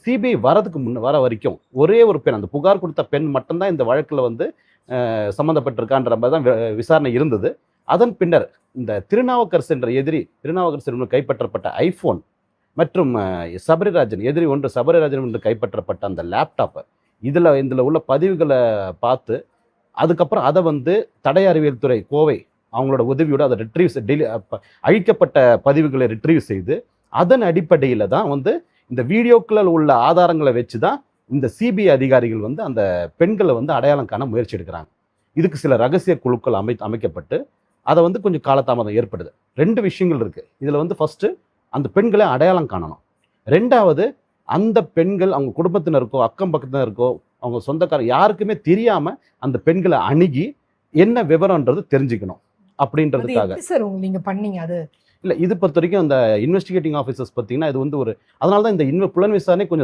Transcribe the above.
CBI வர வரைக்கும் ஒரே ஒரு பெண், அந்த புகார் கொடுத்த பெண் மட்டும்தான் இந்த வழக்கில் வந்து சம்மந்தப்பட்டிருக்கான்ற மாதிரி தான் விசாரணை இருந்தது. அதன் பின்னர் இந்த திருநாவுக்கரசு என்ற திருநாவுக்கரசு கைப்பற்றப்பட்ட ஐபோன் மற்றும் சபரிராஜன் எதிரி ஒன்று சபரிராஜன் என்று கைப்பற்றப்பட்ட அந்த லேப்டாப், இதில் உள்ள பதிவுகளை பார்த்து அதுக்கப்புறம் அதை வந்து தடய அறிவியல் துறை கோவை அவங்களோட உதவியோடு அதை அழிக்கப்பட்ட பதிவுகளை ரிட்ரீவ் செய்து அதன் அடிப்படையில் தான் வந்து இந்த வீடியோக்களில் உள்ள ஆதாரங்களை வச்சு தான் இந்த சிபிஐ அதிகாரிகள் வந்து அந்த பெண்களை வந்து அடையாளம் காண முயற்சி எடுக்கிறாங்க. இதுக்கு சில ரகசிய குழுக்கள் அமைக்கப்பட்டு அதை வந்து கொஞ்சம் காலதாமதம் ஏற்படுது. 2 விஷயங்கள் இருக்குது இதில். வந்து ஃபஸ்ட்டு அந்த பெண்களை அடையாளம் காணணும். 2வது அந்த பெண்கள் அவங்க குடும்பத்தினருக்கோ அக்கம் பக்கத்தினருக்கோ அவங்க சொந்தக்காரர் யாருக்குமே தெரியாமல் அந்த பெண்களை அணுகி என்ன விவரம்ன்றது தெரிஞ்சுக்கணும் அப்படின்றதுக்காக சார் நீங்க பண்ணீங்க. அது இல்லை, இது பொறுத்த வரைக்கும் அந்த இன்வெஸ்டிகேட்டிங் ஆஃபீஸர்ஸ் பார்த்தீங்கன்னா இது வந்து அதனால தான் இந்த புலன் விசாரணை கொஞ்சம்